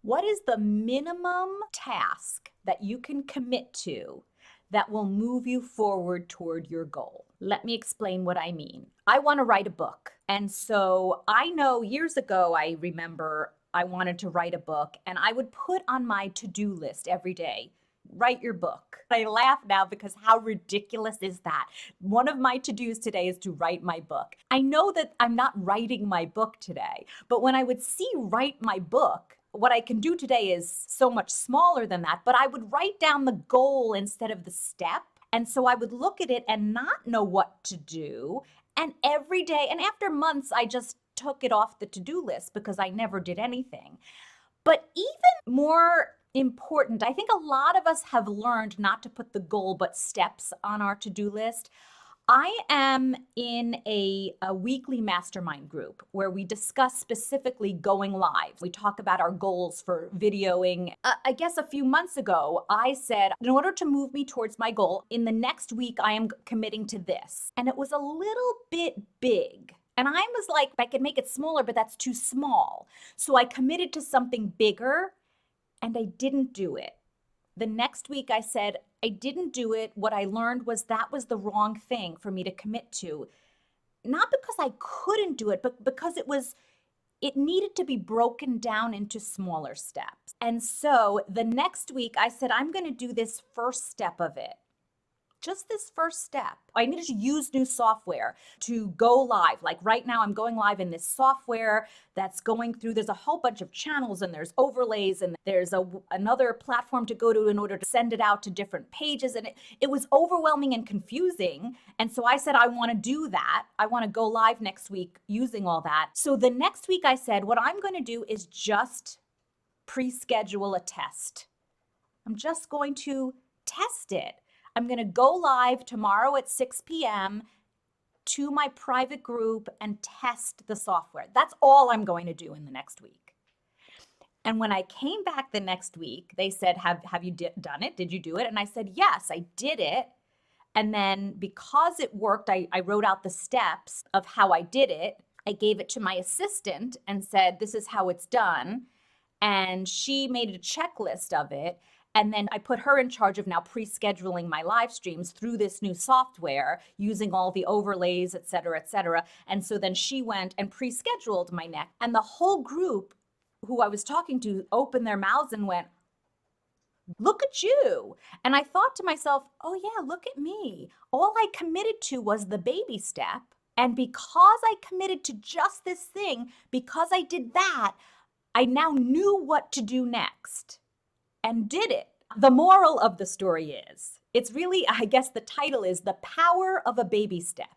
What is the minimum task that you can commit to that will move you forward toward your goal? Let me explain what I mean. I want to write a book. And so I know years ago, I remember I wanted to write a book and I would put on my to do list every day, write your book. I laugh now because how ridiculous is that? One of my to dos today is to write my book. I know that I'm not writing my book today, but when I would see write my book, what I can do today is so much smaller than that, but I would write down the goal instead of the step. And so I would look at it and not know what to do. And every day, and after months, I just took it off the to do list because I never did anything. But even more important, I think a lot of us have learned not to put the goal but steps on our to do list. I am in a weekly mastermind group where we discuss specifically going live. We talk about our goals for videoing. I guess a few months ago, I said, in order to move me towards my goal, in the next week, I am committing to this. And it was a little bit big. And I was like, I could make it smaller, but that's too small. So I committed to something bigger and I didn't do it. The next week I said, I didn't do it. What I learned was that was the wrong thing for me to commit to. Not because I couldn't do it, but because it needed to be broken down into smaller steps. And so the next week I said, I'm going to do this first step of it. Just this first step. I needed to use new software to go live. Like right now, I'm going live in this software that's going through, there's a whole bunch of channels and there's overlays and there's another platform to go to in order to send it out to different pages. And it was overwhelming and confusing. And so I said, I want to do that. I want to go live next week using all that. So the next week I said, what I'm going to do is just pre-schedule a test. I'm just going to test it. I'm going to go live tomorrow at 6 p.m. to my private group and test the software. That's all I'm going to do in the next week. And when I came back the next week, they said, have you done it? Did you do it? And I said, yes, I did it. And then because it worked, I wrote out the steps of how I did it. I gave it to my assistant and said, this is how it's done. And she made a checklist of it. And then I put her in charge of now pre-scheduling my live streams through this new software using all the overlays, et cetera, et cetera. And so then she went and pre-scheduled my next. And the whole group who I was talking to opened their mouths and went, look at you. And I thought to myself, oh yeah, look at me. All I committed to was the baby step. And because I committed to just this thing, because I did that, I now knew what to do next and did it. The moral of the story is, it's really, I guess the title is The Power of a Baby Step.